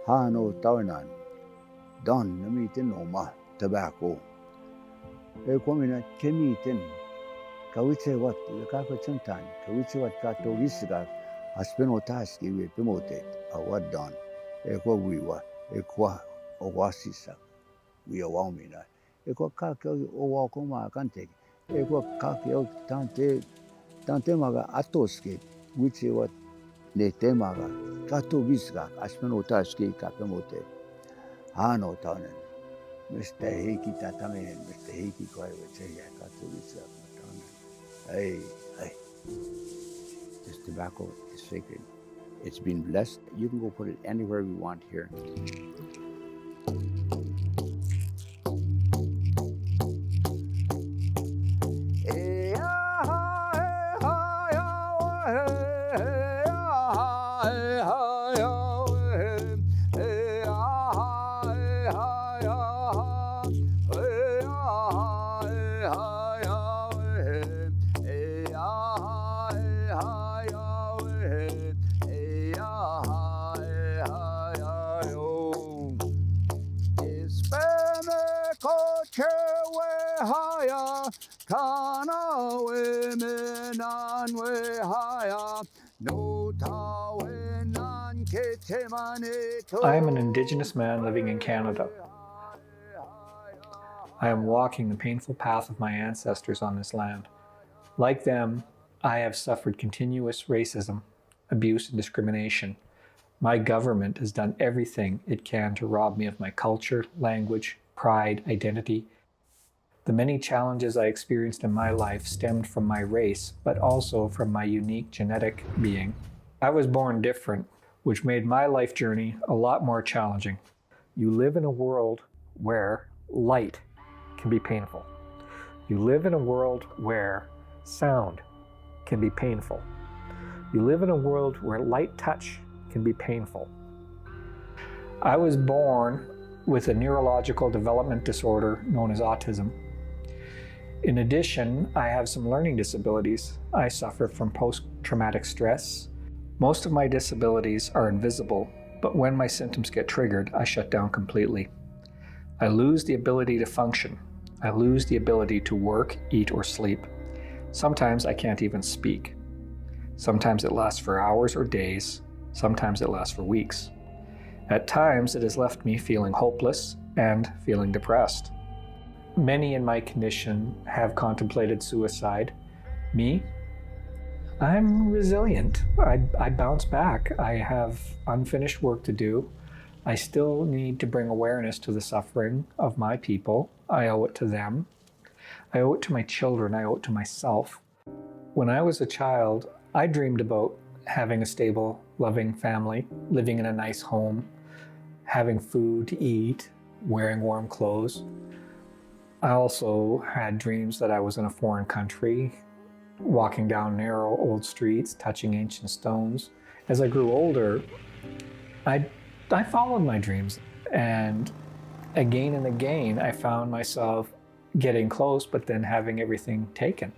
Hano tawanan, don namitin oma tobacco. Equamina kemitin, kawiche what the capacuntan, kawiche what kato visiga, aspenotaski we promoted, a what done, equa wiwa, equa owasisa, we awamina, equa kakio owakoma cante, equa kakio tante maga atoski, which what ne temaga, kato visiga, aspenotaski capamote. Hano tawanan. Mr. Hiki Tatame, Mr. Hiki Koi would say, I got to reach up. Hey, hey. This tobacco is sacred. It's been blessed. You can go put it anywhere we want here. I am an Indigenous man living in Canada. I am walking the painful path of my ancestors on this land. Like them, I have suffered continuous racism, abuse, and discrimination. My government has done everything it can to rob me of my culture, language, pride, identity. The many challenges I experienced in my life stemmed from my race, but also from my unique genetic being. I was born different, which made my life journey a lot more challenging. You live in a world where light can be painful. You live in a world where sound can be painful. You live in a world where light touch can be painful. I was born with a neurological development disorder known as autism. In addition, I have some learning disabilities. I suffer from post-traumatic stress. Most of my disabilities are invisible, but when my symptoms get triggered, I shut down completely. I lose the ability to function. I lose the ability to work, eat, or sleep. Sometimes I can't even speak. Sometimes it lasts for hours or days. Sometimes it lasts for weeks. At times, it has left me feeling hopeless and feeling depressed. Many in my condition have contemplated suicide. Me? I'm resilient. I bounce back. I have unfinished work to do. I still need to bring awareness to the suffering of my people. I owe it to them. I owe it to my children. I owe it to myself. When I was a child, I dreamed about having a stable, loving family, living in a nice home, having food to eat, wearing warm clothes. I also had dreams that I was in a foreign country, walking down narrow old streets, touching ancient stones. As I grew older, I followed my dreams, and again and again I found myself getting close but then having everything taken.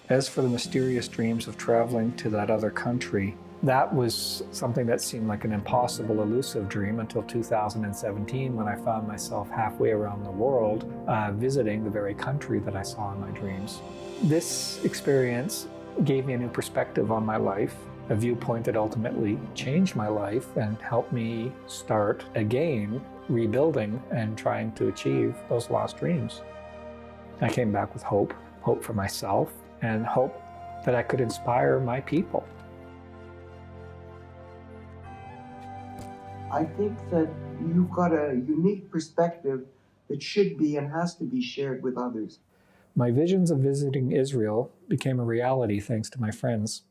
As for the mysterious dreams of traveling to that other country, that was something that seemed like an impossible, elusive dream until 2017, when I found myself halfway around the world, visiting the very country that I saw in my dreams. This experience gave me a new perspective on my life, a viewpoint that ultimately changed my life and helped me start again, rebuilding and trying to achieve those lost dreams. I came back with hope for myself, and hope that I could inspire my people. I think that you've got a unique perspective that should be and has to be shared with others. My visions of visiting Israel became a reality thanks to my friends,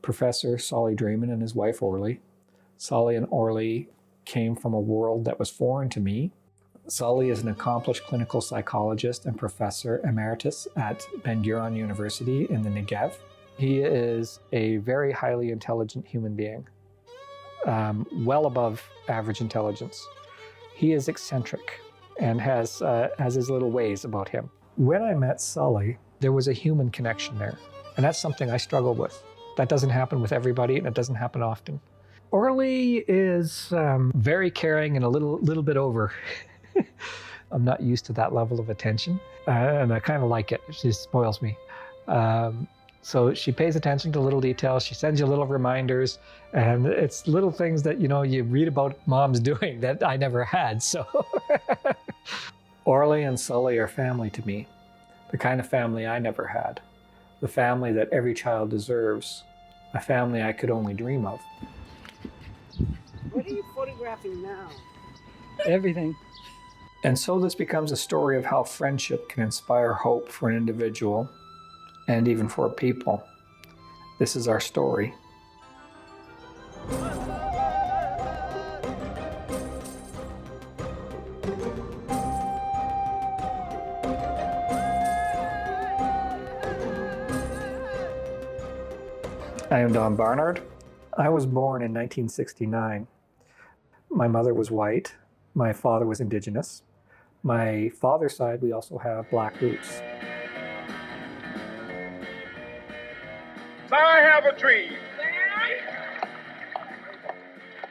Professor Solly Dreman and his wife Orly. Solly and Orly came from a world that was foreign to me. Solly is an accomplished clinical psychologist and professor emeritus at Ben-Gurion University in the Negev. He is a very highly intelligent human being, well above average intelligence. He is eccentric and has his little ways about him. When I met Solly, There was a human connection there. And that's something I struggle with. That doesn't happen with everybody, and it doesn't happen often. Orly is very caring and a little bit over. I'm not used to that level of attention, and I kind of like it. She spoils me. So she pays attention to little details. She sends you little reminders, and it's little things that, you read about moms doing that I never had. So Orly and Sully are family to me, the kind of family I never had, the family that every child deserves, a family I could only dream of. What are you photographing now? Everything. And so this becomes a story of how friendship can inspire hope for an individual and even for a people. This is our story. I am Don Barnard. I was born in 1969. My mother was white. My father was indigenous. My father's side, we also have black roots. I have a dream.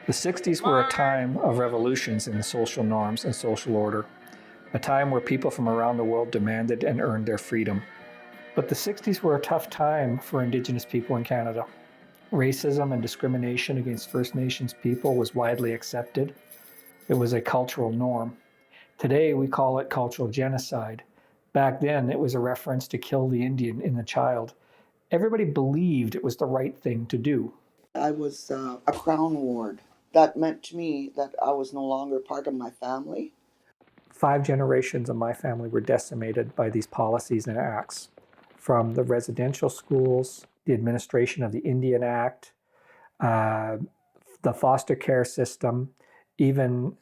The 60s were a time of revolutions in the social norms and social order, a time where people from around the world demanded and earned their freedom. But the 60s were a tough time for Indigenous people in Canada. Racism and discrimination against First Nations people was widely accepted. It was a cultural norm. Today, we call it cultural genocide. Back then, it was a reference to kill the Indian in the child. Everybody believed it was the right thing to do. I was a Crown ward. That meant to me that I was no longer part of my family. 5 generations of my family were decimated by these policies and acts. From the residential schools, the administration of the Indian Act, the foster care system, even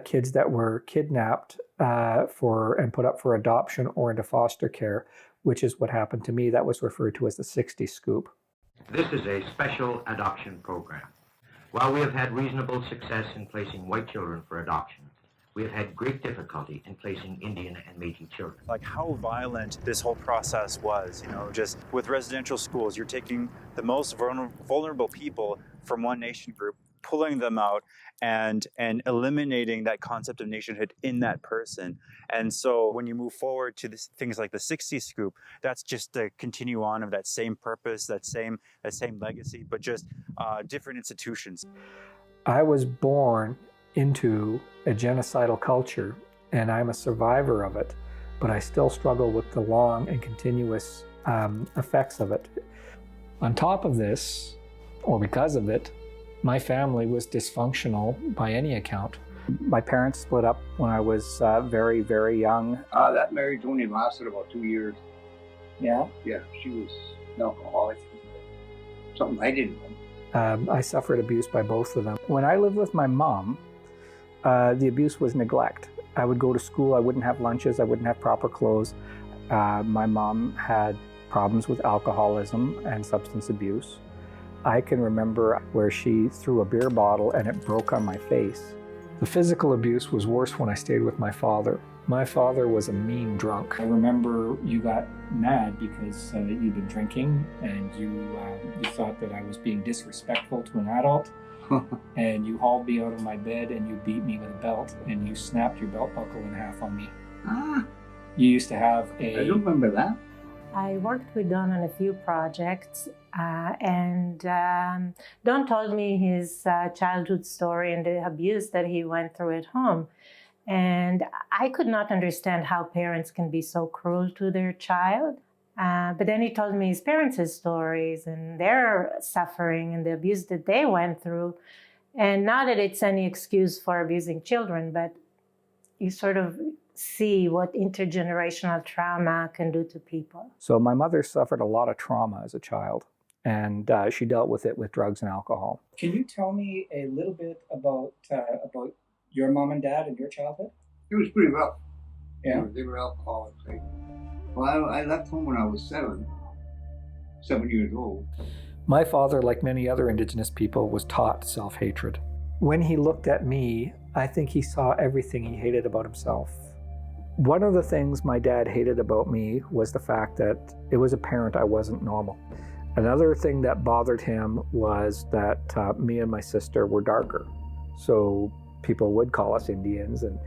kids that were kidnapped and put up for adoption or into foster care, which is what happened to me. That was referred to as the 60 scoop. This is a special adoption program. While we have had reasonable success in placing white children for adoption, we have had great difficulty in placing Indian and Métis children. Like how violent this whole process was, just with residential schools, you're taking the most vulnerable people from one nation group, pulling them out and eliminating that concept of nationhood in that person. And so when you move forward to things like the 60 scoop, that's just the continue on of that same purpose, that same legacy, but just different institutions. I was born into a genocidal culture, and I'm a survivor of it, but I still struggle with the long and continuous effects of it. On top of this, or because of it, my family was dysfunctional by any account. My parents split up when I was very, very young. That marriage only lasted about 2 years. Yeah? Yeah, she was an alcoholic. Something I didn't know. I suffered abuse by both of them. When I lived with my mom, the abuse was neglect. I would go to school, I wouldn't have lunches, I wouldn't have proper clothes. My mom had problems with alcoholism and substance abuse. I can remember where she threw a beer bottle and it broke on my face. The physical abuse was worse when I stayed with my father. My father was a mean drunk. I remember you got mad because you'd been drinking and you thought that I was being disrespectful to an adult. And you hauled me out of my bed and you beat me with a belt and you snapped your belt buckle in half on me. You used to have I don't remember that. I worked with Don on a few projects, and Don told me his childhood story and the abuse that he went through at home. And I could not understand how parents can be so cruel to their child. But then he told me his parents' stories and their suffering and the abuse that they went through. And not that it's any excuse for abusing children, but you sort of see what intergenerational trauma can do to people. So my mother suffered a lot of trauma as a child, and she dealt with it with drugs and alcohol. Can you tell me a little bit about your mom and dad and your childhood? It was pretty rough. Yeah. They were alcoholics. Well, I left home when I was 7 years old. My father, like many other Indigenous people, was taught self-hatred. When he looked at me, I think he saw everything he hated about himself. One of the things my dad hated about me was the fact that it was apparent I wasn't normal. Another thing that bothered him was that me and my sister were darker. So people would call us Indians. And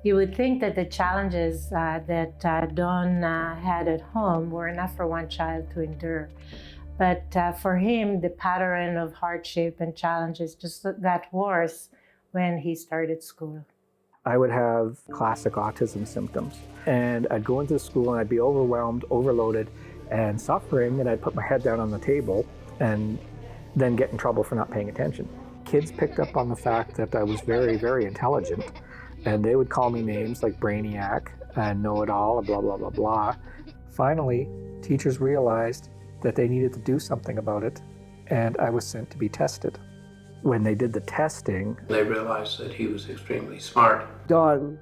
you would think that the challenges that Don had at home were enough for one child to endure. But for him, the pattern of hardship and challenges just got worse when he started school. I would have classic autism symptoms. And I'd go into school and I'd be overwhelmed, overloaded, and suffering, and I'd put my head down on the table and then get in trouble for not paying attention. Kids picked up on the fact that I was very, very intelligent, and they would call me names like Brainiac and Know-It-All, blah, blah, blah, blah. Finally, teachers realized that they needed to do something about it, and I was sent to be tested. When they did the testing, they realized that he was extremely smart. Don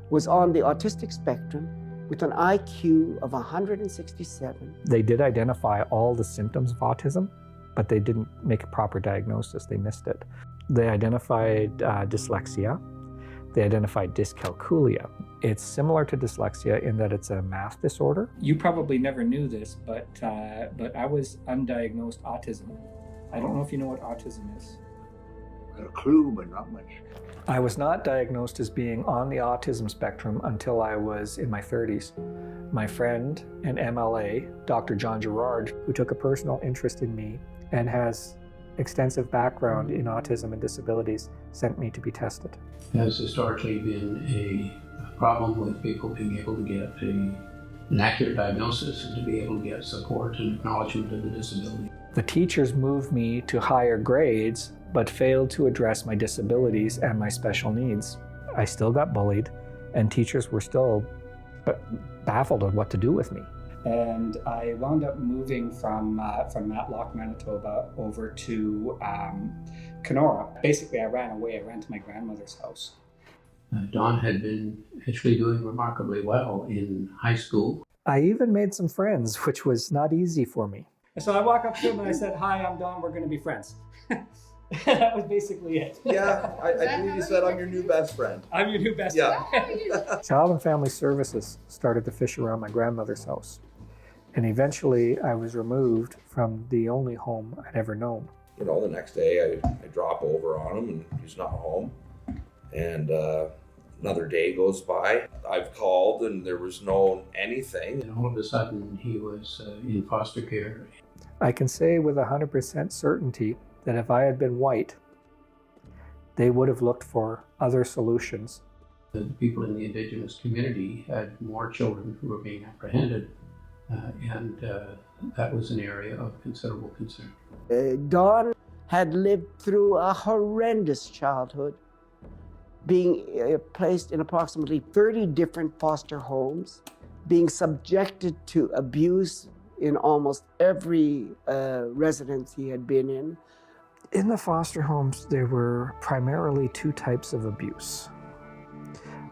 was on the autistic spectrum with an IQ of 167. They did identify all the symptoms of autism, but they didn't make a proper diagnosis. They missed it. They identified dyslexia. They identified dyscalculia. It's similar to dyslexia in that it's a math disorder. You probably never knew this, but I was undiagnosed autism. I don't know if you know what autism is. Got a clue, but not much. I was not diagnosed as being on the autism spectrum until I was in my 30s. My friend and MLA, Dr. John Gerard, who took a personal interest in me and has extensive background in autism and disabilities, sent me to be tested. Has historically been a problem with people being able to get an accurate diagnosis and to be able to get support and acknowledgement of the disability. The teachers moved me to higher grades, but failed to address my disabilities and my special needs. I still got bullied, and teachers were still baffled on what to do with me. And I wound up moving from Matlock, Manitoba, over to Kenora. Basically, I ran away. I ran to my grandmother's house. Don had been actually doing remarkably well in high school. I even made some friends, which was not easy for me. So I walk up to him and I said, "Hi, I'm Don, we're going to be friends." That was basically it. Yeah, I believe you said I'm your new best friend. I'm your new best friend. Child and Family Services started to fish around my grandmother's house. And eventually I was removed from the only home I'd ever known. You know, the next day I drop over on him and he's not home. And another day goes by. I've called and there was no anything. And all of a sudden he was in foster care. I can say with 100% certainty that if I had been white, they would have looked for other solutions. The people in the indigenous community had more children who were being apprehended, and that was an area of considerable concern. Don had lived through a horrendous childhood, being placed in approximately 30 different foster homes, being subjected to abuse in almost every residence he had been in. In the foster homes, there were primarily two types of abuse.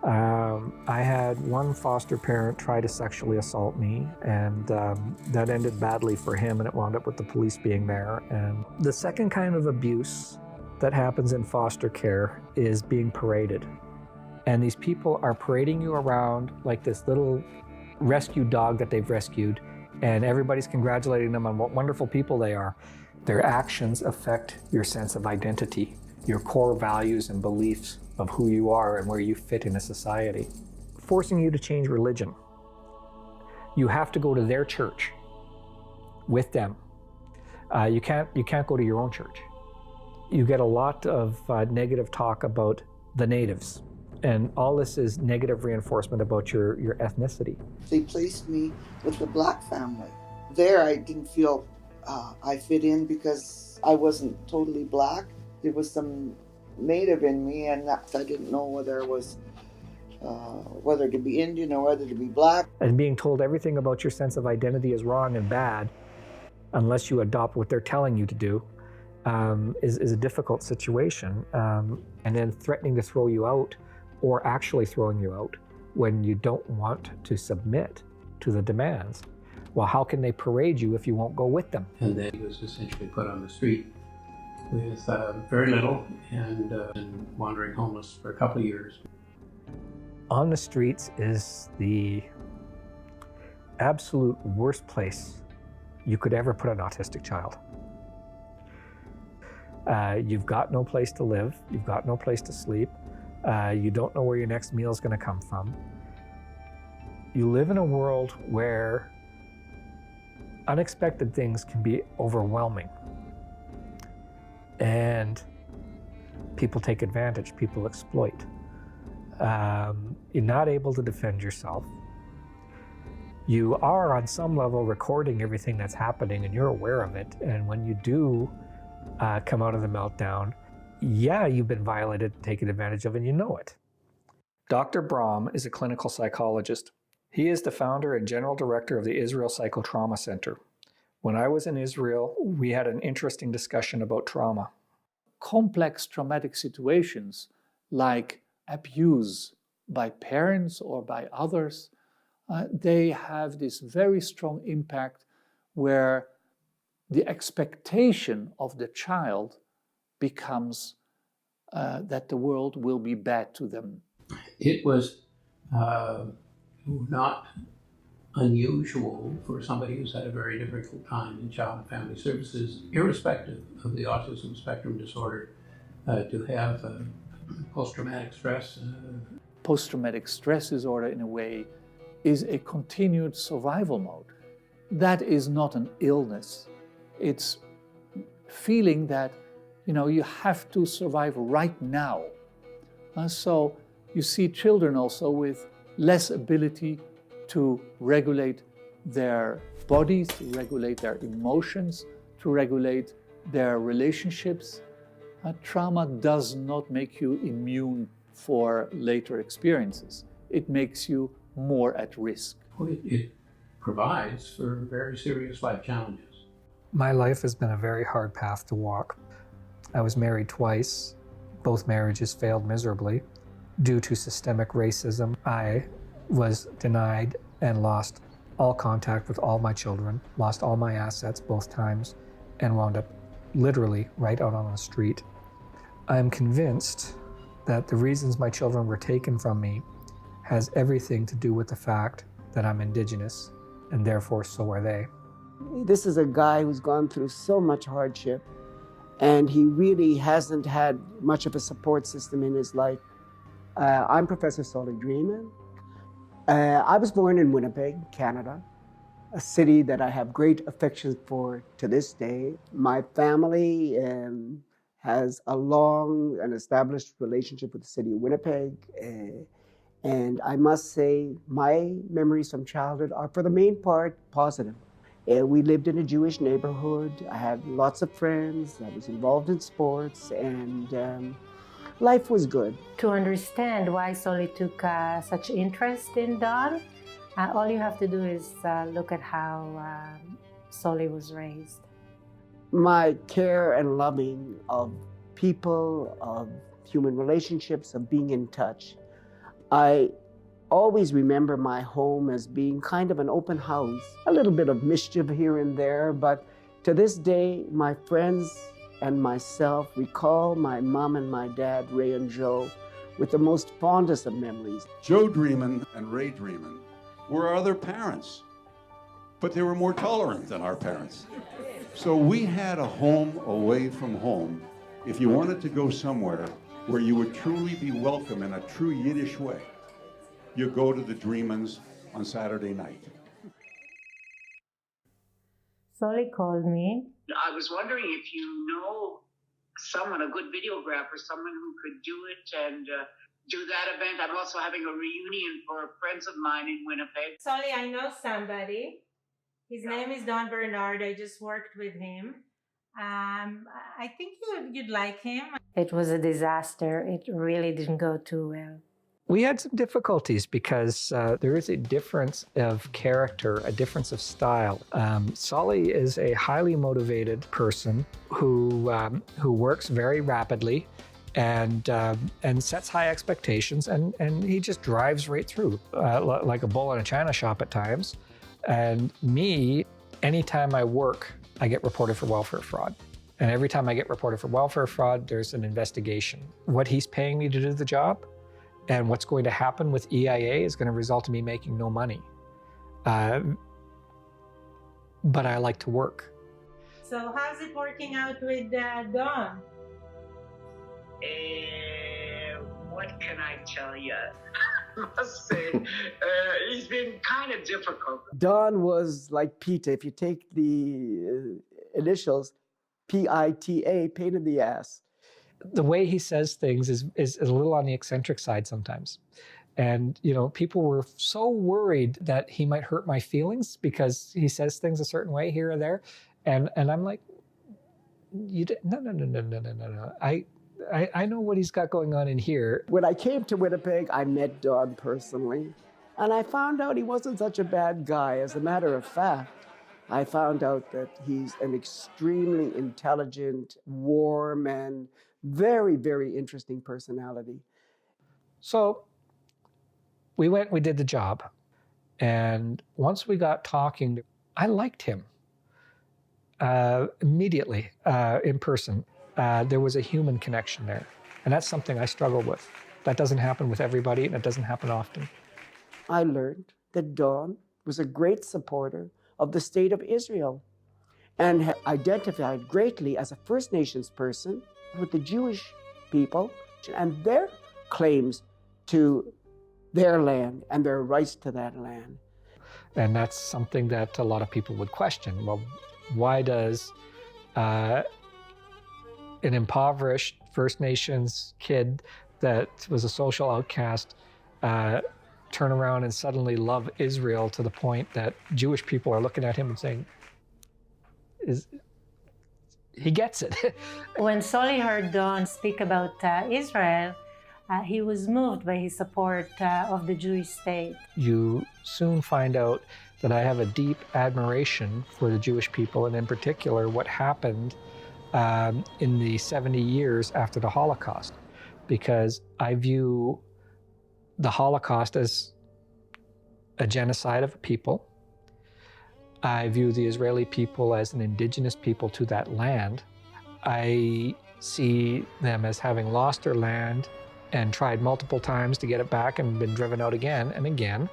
I had one foster parent try to sexually assault me, and that ended badly for him, and it wound up with the police being there. And the second kind of abuse that happens in foster care is being paraded. And these people are parading you around like this little rescued dog that they've rescued, and everybody's congratulating them on what wonderful people they are. Their actions affect your sense of identity, your core values and beliefs of who you are and where you fit in a society. Forcing you to change religion. You have to go to their church with them. You can't go to your own church. You get a lot of negative talk about the natives, and all this is negative reinforcement about your ethnicity. They placed me with the black family. There I didn't feel I fit in because I wasn't totally black. There was some native in me, and I didn't know whether it was whether to be Indian or whether to be black. And being told everything about your sense of identity is wrong and bad unless you adopt what they're telling you to do is a difficult situation. And then threatening to throw you out or actually throwing you out when you don't want to submit to the demands. Well, how can they parade you if you won't go with them? And then he was essentially put on the street with very little and wandering homeless for a couple of years. On the streets is the absolute worst place you could ever put an autistic child. You've got no place to live, you've got no place to sleep, you don't know where your next meal is going to come from. You live in a world where unexpected things can be overwhelming. And people take advantage, people exploit. You're not able to defend yourself. You are on some level recording everything that's happening and you're aware of it. And when you do come out of the meltdown, yeah, you've been violated, taken advantage of, and you know it. Dr. Brahm is a clinical psychologist. He is the founder and general director of the Israel Psychotrauma Center. When I was in Israel, we had an interesting discussion about trauma. Complex traumatic situations like abuse by parents or by others, they have this very strong impact where the expectation of the child becomes that the world will be bad to them. It was not unusual for somebody who's had a very difficult time in child and family services, irrespective of the autism spectrum disorder, to have post-traumatic stress. Post-traumatic stress disorder, in a way, is a continued survival mode. That is not an illness. It's feeling that, you have to survive right now. So you see children also with less ability to regulate their bodies, to regulate their emotions, to regulate their relationships. Trauma does not make you immune for later experiences. It makes you more at risk. It provides for very serious life challenges. My life has been a very hard path to walk. I was married twice. Both marriages failed miserably. Due to systemic racism, I was denied and lost all contact with all my children, lost all my assets both times, and wound up literally right out on the street. I'm convinced that the reasons my children were taken from me has everything to do with the fact that I'm indigenous, and therefore so are they. This is a guy who's gone through so much hardship, and he really hasn't had much of a support system in his life. I'm Professor Dreman. I was born in Winnipeg, Canada, a city that I have great affection for to this day. My family has a long and established relationship with the city of Winnipeg. And I must say, my memories from childhood are, for the main part, positive. We lived in a Jewish neighborhood. I had lots of friends. I was involved in sports, and life was good. To understand why Solly took such interest in Don, all you have to do is look at how Solly was raised. My care and loving of people, of human relationships, of being in touch. I always remember my home as being kind of an open house, a little bit of mischief here and there, but to this day, my friends and myself recall my mom and my dad, Ray and Joe, with the most fondest of memories. Joe Dreman and Ray Dreman were our other parents, but they were more tolerant than our parents. So we had a home away from home. If you wanted to go somewhere where you would truly be welcome in a true Yiddish way, you go to the Dremans on Saturday night. Solly called me. I was wondering if you know someone, a good videographer, someone who could do it and do that event. I'm also having a reunion for friends of mine in Winnipeg. Solly, I know somebody. His name is Don Barnard. I just worked with him. I think you'd like him. It was a disaster. It really didn't go too well. We had some difficulties because there is a difference of character, a difference of style. Solly is a highly motivated person who works very rapidly and sets high expectations, and he just drives right through like a bull in a china shop at times. And me, anytime I work, I get reported for welfare fraud. And every time I get reported for welfare fraud, there's an investigation. What he's paying me to do the job And what's going to happen with EIA is going to result in me making no money. But I like to work. So how's it working out with Don? What can I tell you? I must say, he's been kind of difficult. Don was like Pita. If you take the initials, P-I-T-A, pain in the ass. The way he says things is a little on the eccentric side sometimes. And, you know, people were so worried that he might hurt my feelings because he says things a certain way here or there. And I'm like, no. I know what he's got going on in here. When I came to Winnipeg, I met Don personally, and I found out he wasn't such a bad guy. As a matter of fact, I found out that he's an extremely intelligent, warm, and very, very interesting personality. So we did the job. And once we got talking, I liked him immediately in person. There was a human connection there. And that's something I struggle with. That doesn't happen with everybody, and it doesn't happen often. I learned that Don was a great supporter of the state of Israel and identified greatly as a First Nations person with the Jewish people and their claims to their land and their rights to that land. And that's something that a lot of people would question. Well, why does an impoverished First Nations kid that was a social outcast turn around and suddenly love Israel to the point that Jewish people are looking at him and saying, he gets it. When Solly heard Don speak about Israel, he was moved by his support of the Jewish state. You soon find out that I have a deep admiration for the Jewish people, and in particular what happened in the 70 years after the Holocaust, because I view the Holocaust as a genocide of a people. I view the Israeli people as an indigenous people to that land. I see them as having lost their land and tried multiple times to get it back and been driven out again and again.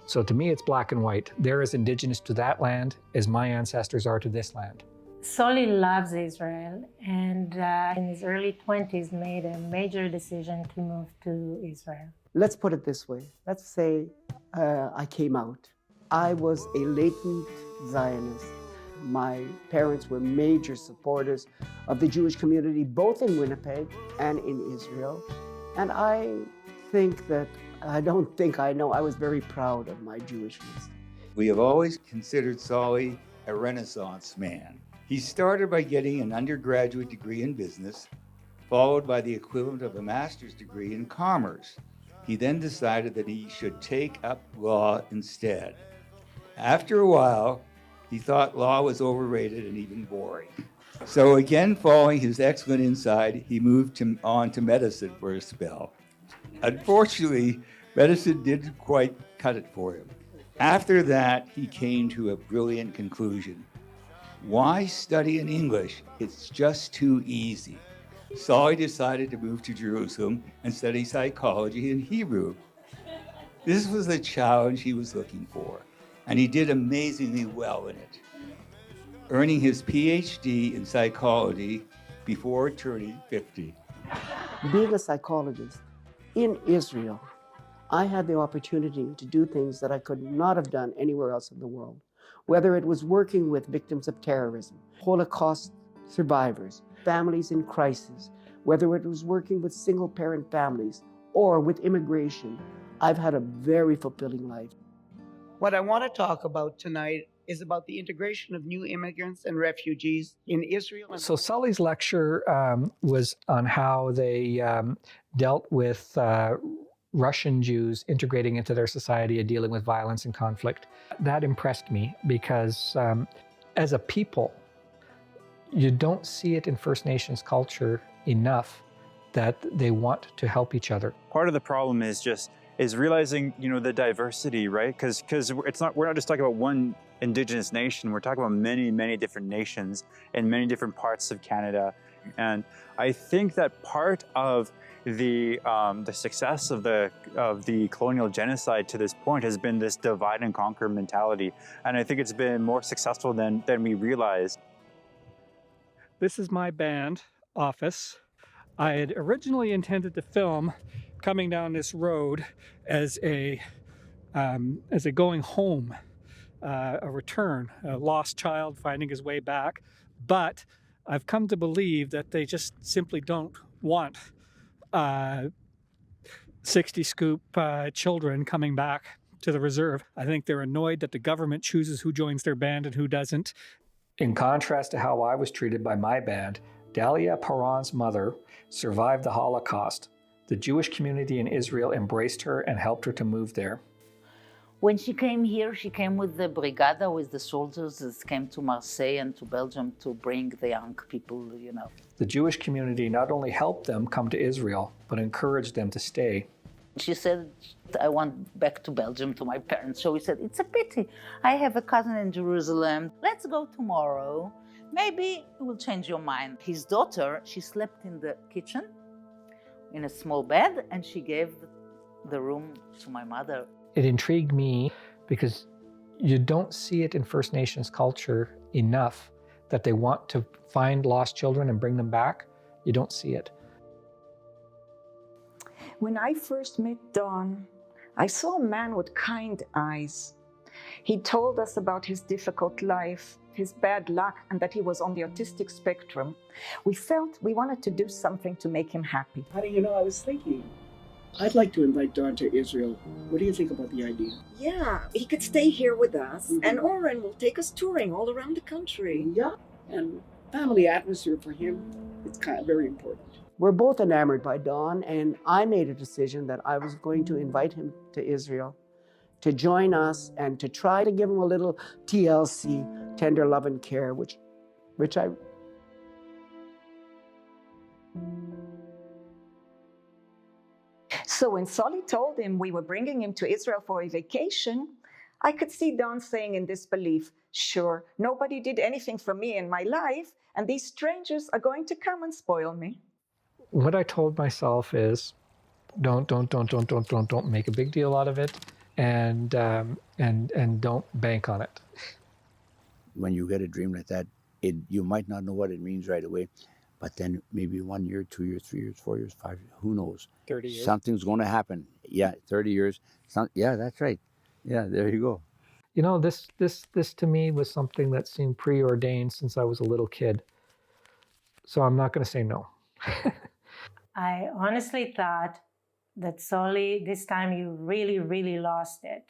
So to me, it's black and white. They're as indigenous to that land as my ancestors are to this land. Solly loves Israel, and in his early 20s made a major decision to move to Israel. Let's put it this way. Let's say I came out. I was a latent Zionist. My parents were major supporters of the Jewish community, both in Winnipeg and in Israel. And I know, I was very proud of my Jewishness. We have always considered Solly a Renaissance man. He started by getting an undergraduate degree in business, followed by the equivalent of a master's degree in commerce. He then decided that he should take up law instead. After a while, he thought law was overrated and even boring. So again, following his excellent insight, he moved on to medicine for a spell. Unfortunately, medicine didn't quite cut it for him. After that, he came to a brilliant conclusion. Why study in English? It's just too easy. Solly decided to move to Jerusalem and study psychology in Hebrew. This was the challenge he was looking for, and he did amazingly well in it, earning his PhD in psychology before turning 50. Being a psychologist in Israel, I had the opportunity to do things that I could not have done anywhere else in the world, whether it was working with victims of terrorism, Holocaust survivors, families in crisis, whether it was working with single-parent families or with immigration. I've had a very fulfilling life. What I want to talk about tonight is about the integration of new immigrants and refugees in Israel. So Solly's lecture was on how they dealt with Russian Jews integrating into their society and dealing with violence and conflict. That impressed me because as a people, you don't see it in First Nations culture enough that they want to help each other. Part of the problem is realizing, the diversity, right? Because we're not just talking about one Indigenous nation. We're talking about many, many different nations in many different parts of Canada. And I think that part of the success of the colonial genocide to this point has been this divide and conquer mentality. And I think it's been more successful than we realized. This is my band office. I had originally intended to film coming down this road as a going home, a return, a lost child finding his way back. But I've come to believe that they just simply don't want 60 scoop children coming back to the reserve. I think they're annoyed that the government chooses who joins their band and who doesn't. In contrast to how I was treated by my band, Dalia Paran's mother survived the Holocaust. The Jewish community in Israel embraced her and helped her to move there. When she came here, she came with the Brigada, with the soldiers that came to Marseille and to Belgium to bring the young people, you know. The Jewish community not only helped them come to Israel, but encouraged them to stay. She said, I want back to Belgium, to my parents. So we said, it's a pity. I have a cousin in Jerusalem. Let's go tomorrow. Maybe it will change your mind. His daughter, she slept in the kitchen in a small bed, and she gave the room to my mother. It intrigued me because you don't see it in First Nations culture enough that they want to find lost children and bring them back. You don't see it. When I first met Don, I saw a man with kind eyes. He told us about his difficult life, his bad luck, and that he was on the autistic spectrum. We felt we wanted to do something to make him happy. Honey, you know, I was thinking, I'd like to invite Don to Israel. What do you think about the idea? Yeah, he could stay here with us, and Oren will take us touring all around the country. Yeah, and family atmosphere for him, it's kind of very important. We're both enamored by Don, and I made a decision that I was going to invite him to Israel to join us and to try to give him a little TLC, tender love and care, which I... So when Solly told him we were bringing him to Israel for a vacation, I could see Don saying in disbelief, sure, nobody did anything for me in my life, and these strangers are going to come and spoil me. What I told myself is, don't make a big deal out of it, and don't bank on it. When you get a dream like that, you might not know what it means right away, but then maybe 1 year, 2 years, 3 years, 4 years, 5 years, who knows? 30 years. Something's going to happen. Yeah, 30 years. Yeah, that's right. Yeah, there you go. You know, this to me was something that seemed preordained since I was a little kid. So I'm not going to say no. I honestly thought that Solly, this time you really, really lost it.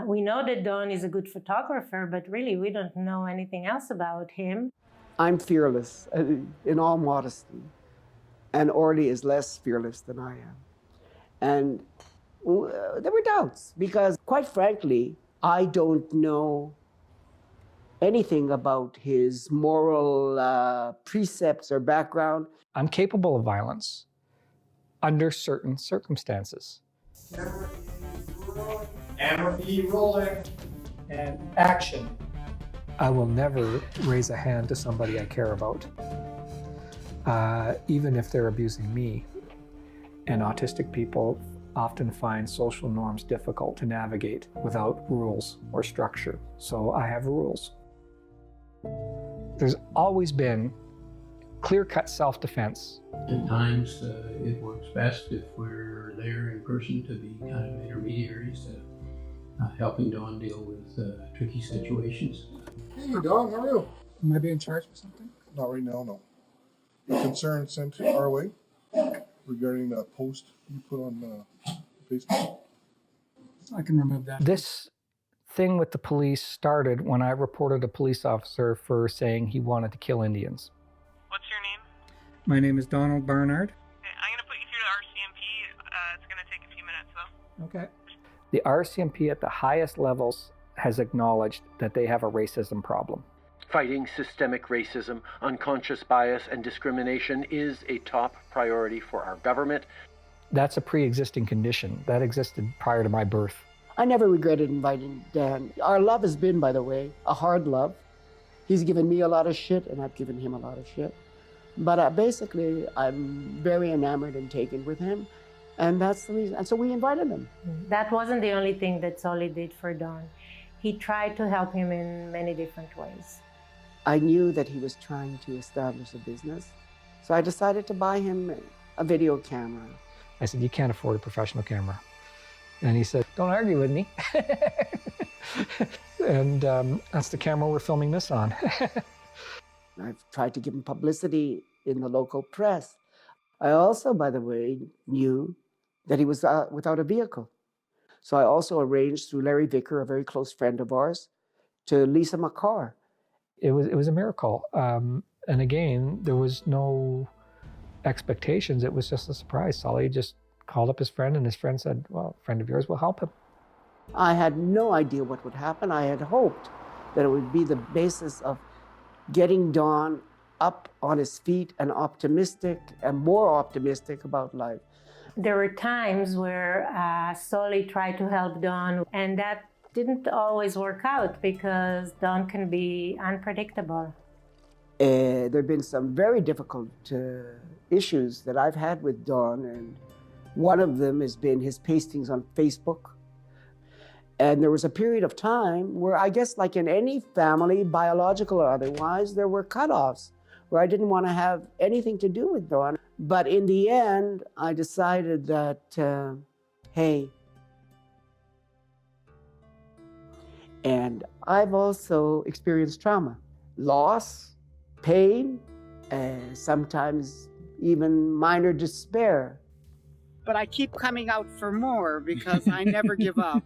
We know that Don is a good photographer, but really we don't know anything else about him. I'm fearless, in all modesty, and Orly is less fearless than I am. And there were doubts, because quite frankly, I don't know anything about his moral precepts or background. I'm capable of violence under certain circumstances. Camera feed rolling, and action. I will never raise a hand to somebody I care about, even if they're abusing me. And autistic people often find social norms difficult to navigate without rules or structure. So I have rules. There's always been clear-cut self-defense. At times, it works best if we're there in person to be kind of intermediaries, helping Dawn deal with tricky situations. Hey, Dawn, how are you? Am I being charged for something? Not right now, no. A concern sent our way regarding the post you put on Facebook. I can remove that. This thing with the police started when I reported a police officer for saying he wanted to kill Indians. What's your name? My name is Donald Barnard. Okay, I'm going to put you through to RCMP. It's going to take a few minutes, though. Okay. The RCMP at the highest levels has acknowledged that they have a racism problem. Fighting systemic racism, unconscious bias, and discrimination is a top priority for our government. That's a pre-existing condition. That existed prior to my birth. I never regretted inviting Dan. Our love has been, by the way, a hard love. He's given me a lot of shit, and I've given him a lot of shit. But basically, I'm very enamored and taken with him. And that's the reason. And so we invited him. That wasn't the only thing that Solly did for Don. He tried to help him in many different ways. I knew that he was trying to establish a business. So I decided to buy him a video camera. I said, you can't afford a professional camera. And he said, don't argue with me. And that's the camera we're filming this on. I've tried to give him publicity in the local press. I also, by the way, knew that he was without a vehicle. So I also arranged through Larry Vicker, a very close friend of ours, to lease him a car. It was a miracle. And again, there was no expectations. It was just a surprise. Solly just called up his friend, and his friend said, well, a friend of yours will help him. I had no idea what would happen. I had hoped that it would be the basis of getting Don up on his feet and optimistic and more optimistic about life. There were times where Solly tried to help Don, and that didn't always work out because Don can be unpredictable. There have been some very difficult issues that I've had with Don, and one of them has been his pastings on Facebook. And there was a period of time where I guess like in any family, biological or otherwise, there were cutoffs where I didn't want to have anything to do with Don. But in the end, I decided that, hey, and I've also experienced trauma, loss, pain, sometimes even minor despair. But I keep coming out for more because I never give up.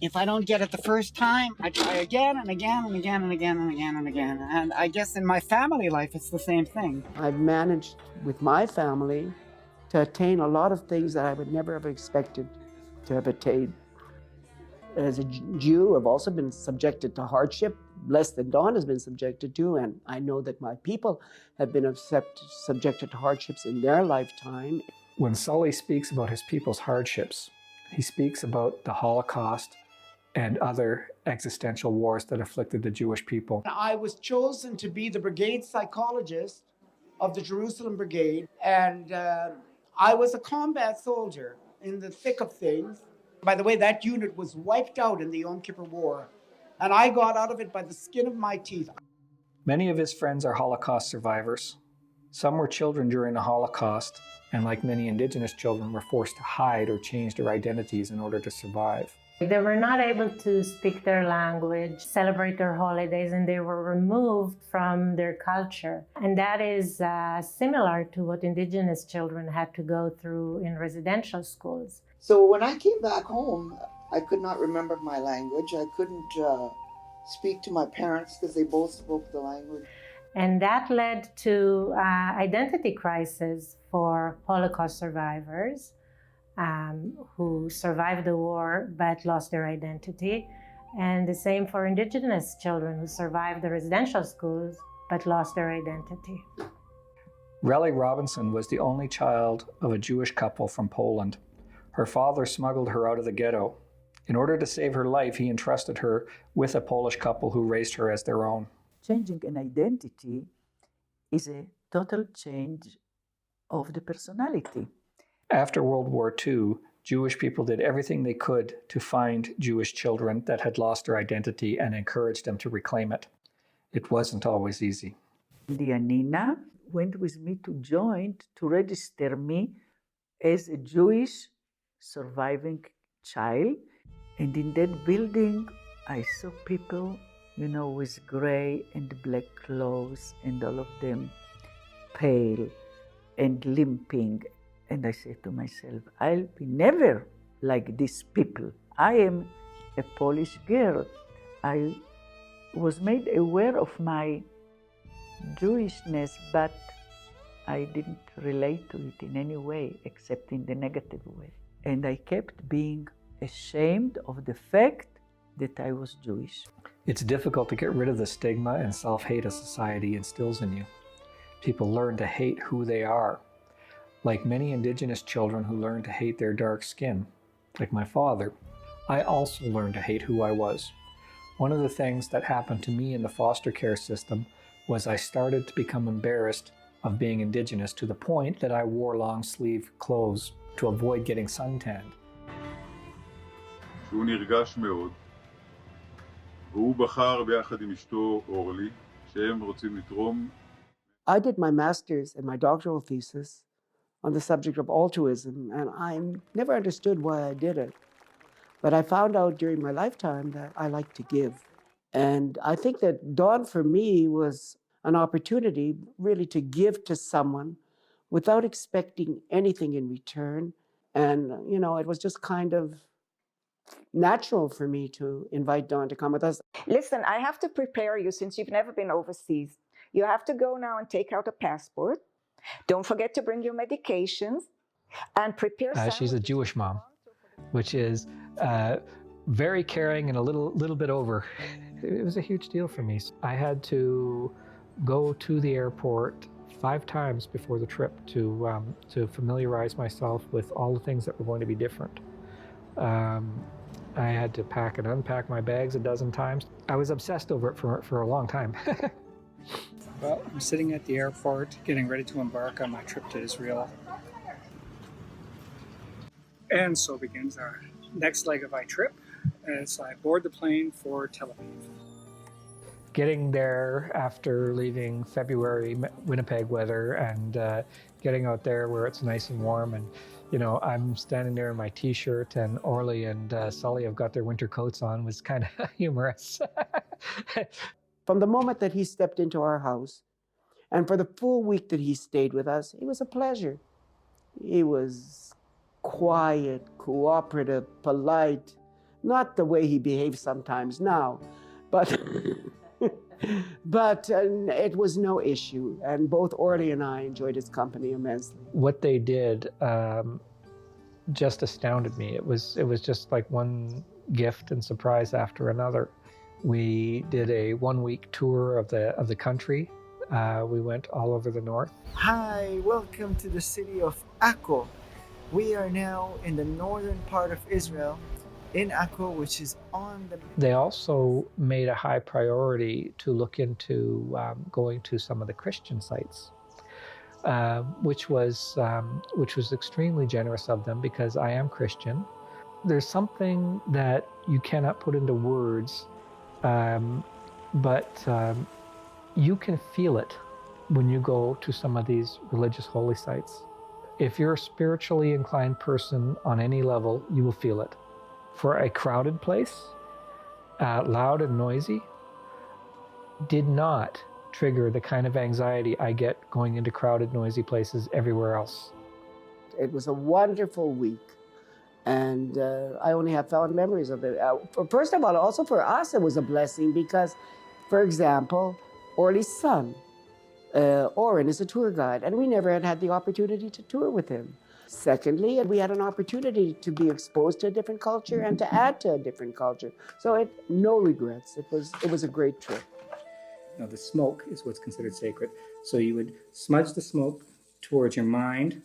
If I don't get it the first time, I try again and again and again and again and again and again. And I guess in my family life, it's the same thing. I've managed with my family to attain a lot of things that I would never have expected to have attained. As a Jew, I've also been subjected to hardship, less than Don has been subjected to, and I know that my people have been subjected to hardships in their lifetime. When Solly speaks about his people's hardships, he speaks about the Holocaust and other existential wars that afflicted the Jewish people. I was chosen to be the brigade psychologist of the Jerusalem Brigade, and I was a combat soldier in the thick of things. By the way, that unit was wiped out in the Yom Kippur War, and I got out of it by the skin of my teeth. Many of his friends are Holocaust survivors. Some were children during the Holocaust, and like many indigenous children, were forced to hide or change their identities in order to survive. They were not able to speak their language, celebrate their holidays, and they were removed from their culture. And that is similar to what indigenous children had to go through in residential schools. So when I came back home, I could not remember my language. I couldn't speak to my parents because they both spoke the language. And that led to identity crisis for Holocaust survivors who survived the war but lost their identity. And the same for indigenous children who survived the residential schools but lost their identity. Relly Robinson was the only child of a Jewish couple from Poland. Her father smuggled her out of the ghetto. In order to save her life, he entrusted her with a Polish couple who raised her as their own. Changing an identity is a total change of the personality. After World War II, Jewish people did everything they could to find Jewish children that had lost their identity and encourage them to reclaim it. It wasn't always easy. Dianina went with me to join to register me as a Jewish surviving child. And in that building, I saw people, with gray and black clothes, and all of them pale and limping. And I said to myself, I'll be never like these people. I am a Polish girl. I was made aware of my Jewishness, but I didn't relate to it in any way except in the negative way. And I kept being ashamed of the fact that I was Jewish. It's difficult to get rid of the stigma and self-hate a society instills in you. People learn to hate who they are. Like many indigenous children who learn to hate their dark skin, like my father, I also learned to hate who I was. One of the things that happened to me in the foster care system was I started to become embarrassed of being indigenous to the point that I wore long sleeve clothes to avoid getting suntanned. שהוא נרגש מאוד, והוא בחר ביחד עם אשתו אורלי, שהם רוצים לתרום. I did my master's and my doctoral thesis on the subject of altruism, and I never understood why I did it. But I found out during my lifetime that I like to give. And I think that Dawn for me was an opportunity really to give to someone without expecting anything in return. And, you know, it was just kind of natural for me to invite Dawn to come with us. Listen, I have to prepare you since you've never been overseas. You have to go now and take out a passport. Don't forget to bring your medications and prepare. She's a Jewish mom, which is very caring and a little bit over. It was a huge deal for me. I had to go to the airport 5 times before the trip to familiarize myself with all the things that were going to be different. I had to pack and unpack my bags a dozen times. I was obsessed over it for a long time. Well, I'm sitting at the airport getting ready to embark on my trip to Israel. And so begins our next leg of my trip as I board the plane for Tel Aviv. Getting there after leaving February Winnipeg weather and getting out there where it's nice and warm, and you know, I'm standing there in my t-shirt and Orly and Sully have got their winter coats on was kind of humorous. From the moment that he stepped into our house and for the full week that he stayed with us, it was a pleasure. He was quiet, cooperative, polite, not the way he behaves sometimes now, but it was no issue, and both Orly and I enjoyed his company immensely. What they did just astounded me. It was just like one gift and surprise after another. We did a 1-week tour of the country. We went all over the north. Hi, welcome to the city of Akko. We are now in the northern part of Israel, in Akko, which is on the... They also made a high priority to look into going to some of the Christian sites, which was extremely generous of them because I am Christian. There's something that you cannot put into words, but you can feel it when you go to some of these religious holy sites. If you're a spiritually inclined person on any level, you will feel it. For a crowded place, loud and noisy, did not trigger the kind of anxiety I get going into crowded, noisy places everywhere else. It was a wonderful week, and I only have fond memories of it. First of all, also for us, it was a blessing because, for example, Orly's son, Oren, is a tour guide, and we never had the opportunity to tour with him. Secondly, we had an opportunity to be exposed to a different culture and to add to a different culture. So no regrets. It was a great trip. Now, the smoke is what's considered sacred. So you would smudge the smoke towards your mind,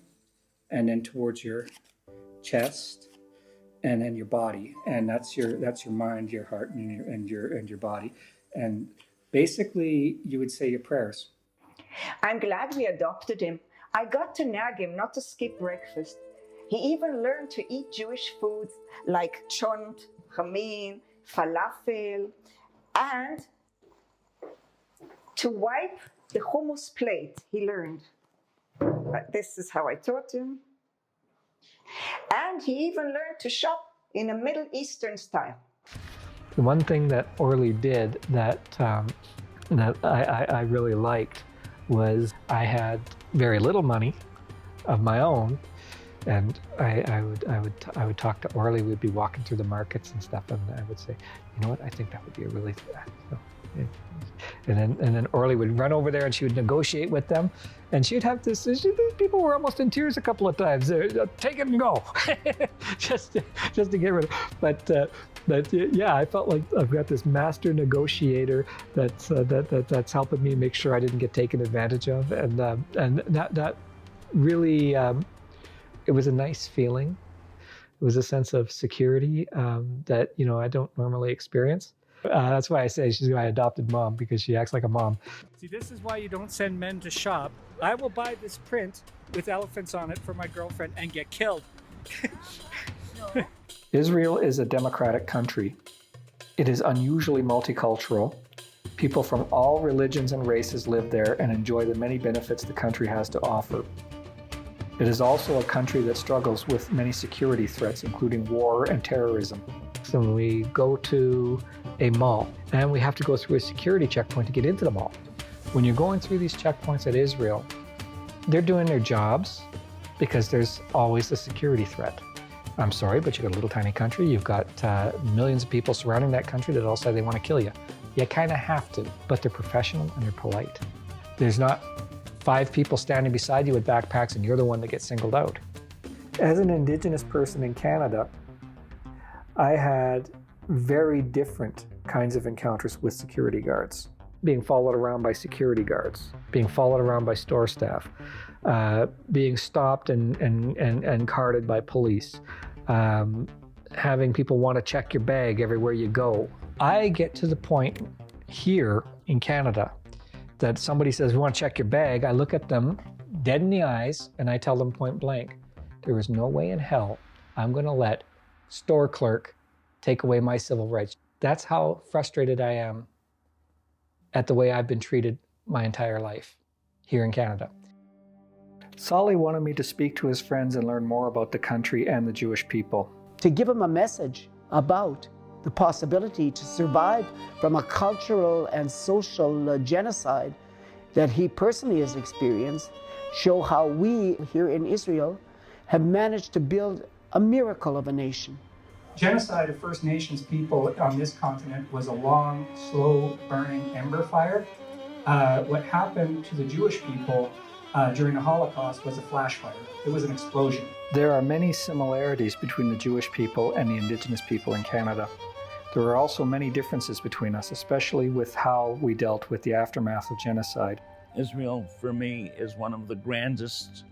and then towards your chest, and then your body, and that's your mind, your heart, and your body. And basically, you would say your prayers. I'm glad we adopted him. I got to nag him not to skip breakfast. He even learned to eat Jewish foods like chont, chamin, falafel, and to wipe the hummus plate, he learned. This is how I taught him. And he even learned to shop in a Middle Eastern style. The one thing that Orly did that I really liked was I had very little money of my own, and I would talk to Orly. We'd be walking through the markets and stuff, and I would say, you know what, I think that would be a really, and then Orly would run over there and she would negotiate with them, and she'd have this. People were almost in tears a couple of times. Take it and go, just to get rid of. But yeah, I felt like I've got this master negotiator that's helping me make sure I didn't get taken advantage of, and that really it was a nice feeling. It was a sense of security that I don't normally experience. That's why I say she's my adopted mom, because she acts like a mom. See, this is why you don't send men to shop. I will buy this print with elephants on it for my girlfriend and get killed. Israel is a democratic country. It is unusually multicultural. People from all religions and races live there and enjoy the many benefits the country has to offer. It is also a country that struggles with many security threats, including war and terrorism. So when we go to a mall, and we have to go through a security checkpoint to get into the mall. When you're going through these checkpoints at Israel, they're doing their jobs because there's always a security threat. I'm sorry, but you've got a little tiny country. You've got millions of people surrounding that country that all say they want to kill you. You kind of have to, but they're professional and they're polite. There's not 5 people standing beside you with backpacks and you're the one that gets singled out. As an Indigenous person in Canada, I had very different kinds of encounters with security guards. Being followed around by security guards, being followed around by store staff, being stopped and carded by police, having people want to check your bag everywhere you go. I get to the point here in Canada that somebody says, we want to check your bag. I look at them dead in the eyes and I tell them point blank, there is no way in hell I'm going to let store clerk take away my civil rights. That's how frustrated I am at the way I've been treated my entire life here in Canada. Solly wanted me to speak to his friends and learn more about the country and the Jewish people. To give him a message about the possibility to survive from a cultural and social genocide that he personally has experienced, show how we here in Israel have managed to build a miracle of a nation. Genocide of First Nations people on this continent was a long, slow burning ember fire. What happened to the Jewish people during the Holocaust was a flash fire. It was an explosion. There are many similarities between the Jewish people and the Indigenous people in Canada. There are also many differences between us, especially with how we dealt with the aftermath of genocide. Israel, for me, is one of the grandest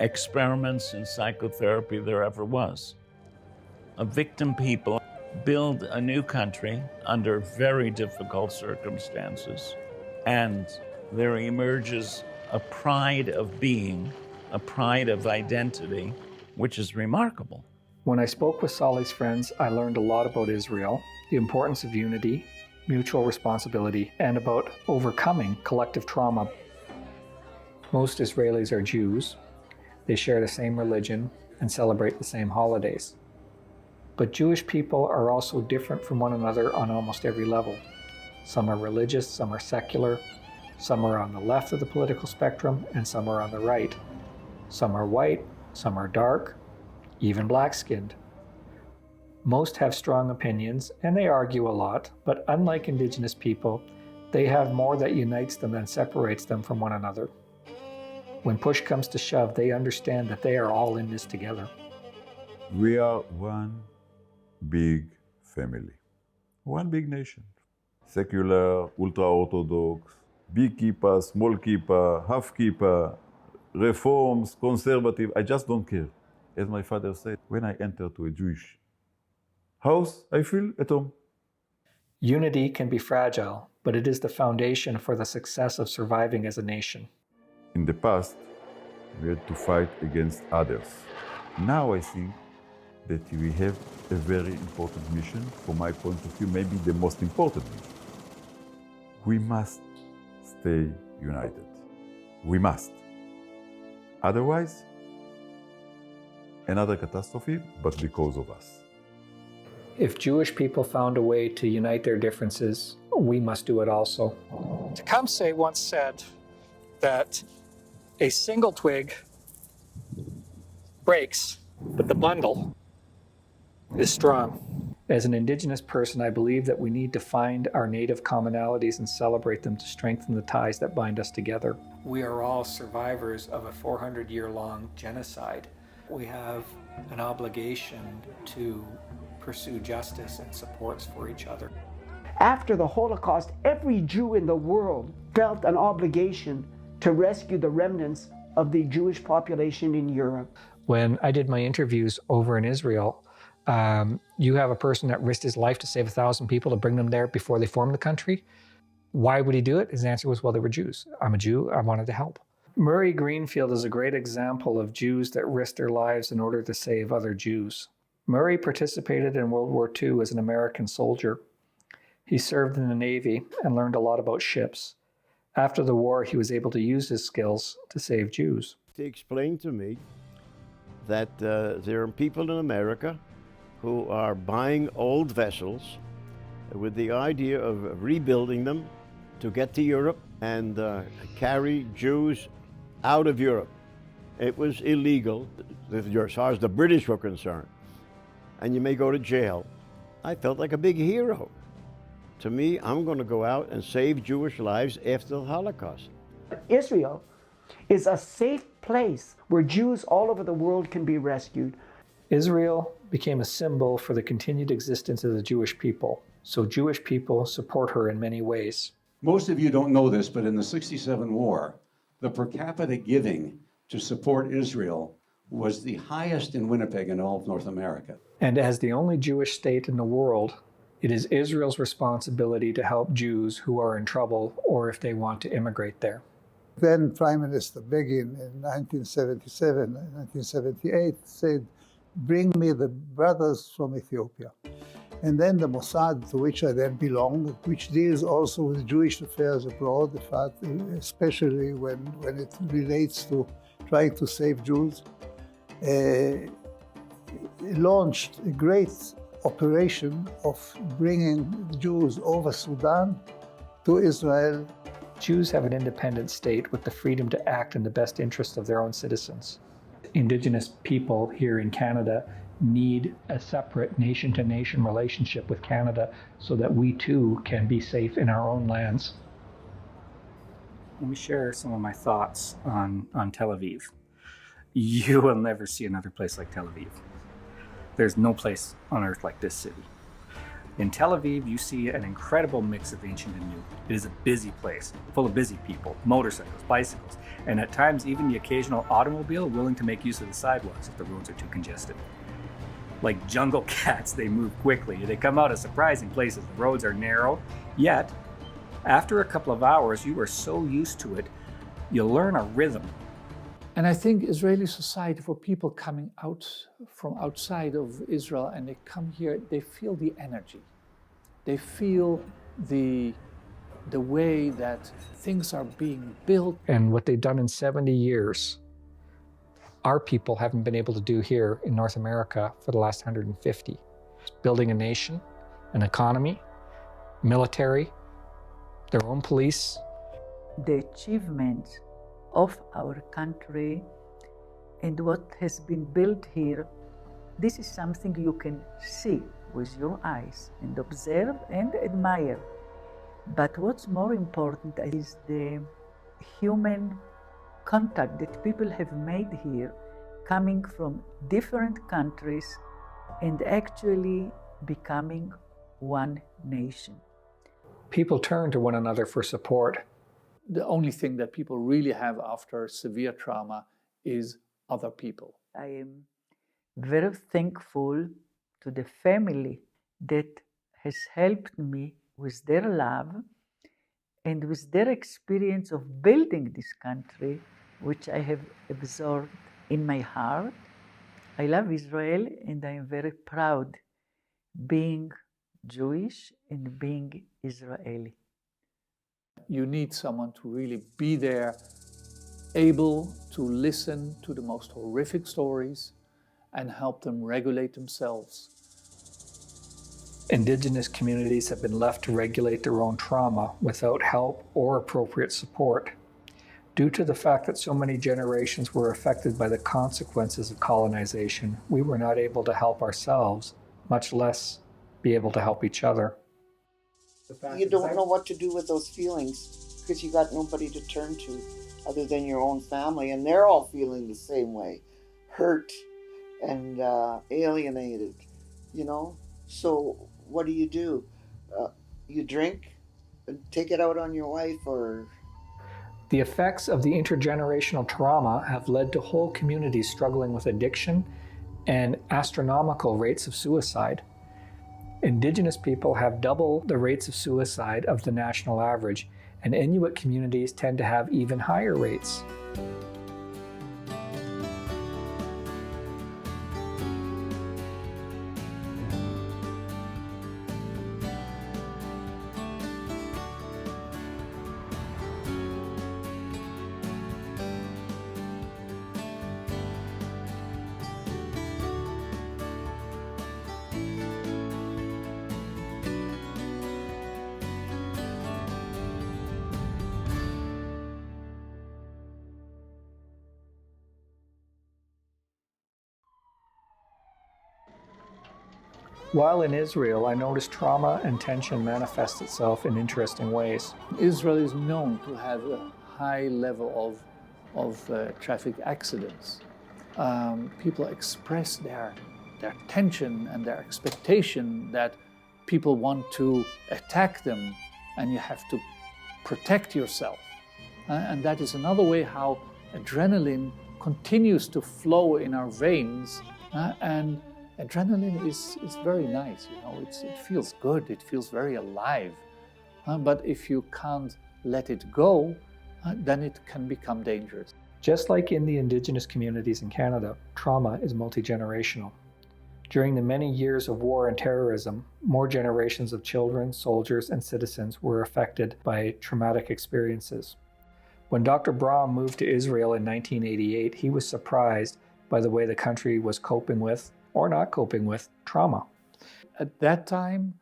experiments in psychotherapy there ever was. A victim people build a new country under very difficult circumstances, and there emerges a pride of being, a pride of identity, which is remarkable. When I spoke with Solly's friends, I learned a lot about Israel, the importance of unity, mutual responsibility, and about overcoming collective trauma. Most Israelis are Jews. They share the same religion and celebrate the same holidays. But Jewish people are also different from one another on almost every level. Some are religious, some are secular, some are on the left of the political spectrum, and some are on the right. Some are white, some are dark, even black-skinned. Most have strong opinions, and they argue a lot, but unlike Indigenous people, they have more that unites them than separates them from one another. When push comes to shove, they understand that they are all in this together. We are one big family, one big nation. Secular, ultra-Orthodox, big kippah, small kippah, half kippah, reforms, conservative, I just don't care. As my father said, when I enter to a Jewish house, I feel at home. Unity can be fragile, but it is the foundation for the success of surviving as a nation. In the past, we had to fight against others. Now I think that we have a very important mission, from my point of view, maybe the most important mission. We must stay united. We must. Otherwise, another catastrophe, but because of us. If Jewish people found a way to unite their differences, we must do it also. Tecumseh once said that a single twig breaks, but the bundle is strong. As an Indigenous person, I believe that we need to find our native commonalities and celebrate them to strengthen the ties that bind us together. We are all survivors of a 400-year-long genocide. We have an obligation to pursue justice and supports for each other. After the Holocaust, every Jew in the world felt an obligation to rescue the remnants of the Jewish population in Europe. When I did my interviews over in Israel, You have a person that risked his life to save 1,000 people to bring them there before they formed the country. Why would he do it? His answer was, well, they were Jews. I'm a Jew. I wanted to help. Murray Greenfield is a great example of Jews that risked their lives in order to save other Jews. Murray participated in World War II as an American soldier. He served in the Navy and learned a lot about ships. After the war, he was able to use his skills to save Jews. He explained to me that there are people in America who are buying old vessels with the idea of rebuilding them to get to Europe and carry Jews out of Europe. It was illegal as far as the British were concerned, and you may go to jail. I felt like a big hero. To me, I'm going to go out and save Jewish lives after the Holocaust. Israel is a safe place where Jews all over the world can be rescued. Israel became a symbol for the continued existence of the Jewish people, so Jewish people support her in many ways. Most of you don't know this, but in the '67 war, the per capita giving to support Israel was the highest in Winnipeg and all of North America. And as the only Jewish state in the world, it is Israel's responsibility to help Jews who are in trouble or if they want to immigrate there. Then Prime Minister Begin in 1977 and 1978 said, bring me the brothers from Ethiopia. And then the Mossad, to which I then belonged, which deals also with Jewish affairs abroad, in fact, especially when it relates to trying to save Jews, launched a great operation of bringing Jews over Sudan to Israel. Jews have an independent state with the freedom to act in the best interest of their own citizens. Indigenous people here in Canada need a separate nation-to-nation relationship with Canada so that we too can be safe in our own lands. Let me share some of my thoughts on Tel Aviv. You will never see another place like Tel Aviv. There's no place on earth like this city. In Tel Aviv, you see an incredible mix of ancient and new. It is a busy place, full of busy people, motorcycles, bicycles, and at times even the occasional automobile willing to make use of the sidewalks if the roads are too congested. Like jungle cats, they move quickly. They come out of surprising places. The roads are narrow, yet after a couple of hours, you are so used to it, you learn a rhythm. And I think Israeli society, for people coming out from outside of Israel and they come here, they feel the energy. They feel the way that things are being built. And what they've done in 70 years, our people haven't been able to do here in North America for the last 150. Building a nation, an economy, military, their own police. The achievements of our country and what has been built here, this is something you can see with your eyes and observe and admire. But what's more important is the human contact that people have made here, coming from different countries and actually becoming one nation. People turn to one another for support. The only thing that people really have after severe trauma is other people. I am very thankful to the family that has helped me with their love and with their experience of building this country, which I have absorbed in my heart. I love Israel and I am very proud being Jewish and being Israeli. You need someone to really be there, able to listen to the most horrific stories and help them regulate themselves. Indigenous communities have been left to regulate their own trauma without help or appropriate support. Due to the fact that so many generations were affected by the consequences of colonization, we were not able to help ourselves, much less be able to help each other. You don't know what to do with those feelings because you got nobody to turn to other than your own family, and they're all feeling the same way, hurt and alienated, you know? So what do? You drink and take it out on your wife, or? The effects of the intergenerational trauma have led to whole communities struggling with addiction and astronomical rates of suicide. Indigenous people have double the rates of suicide of the national average, and Inuit communities tend to have even higher rates. While in Israel, I noticed trauma and tension manifest itself in interesting ways. Israel is known to have a high level of traffic accidents. People express their tension and their expectation that people want to attack them and you have to protect yourself. And that is another way how adrenaline continues to flow in our veins. And adrenaline is very nice, you know, it feels good, it feels very alive. But if you can't let it go, then it can become dangerous. Just like in the Indigenous communities in Canada, trauma is multi-generational. During the many years of war and terrorism, more generations of children, soldiers, and citizens were affected by traumatic experiences. When Dr. Brahm moved to Israel in 1988, he was surprised by the way the country was coping with, or not coping with, trauma. At that time,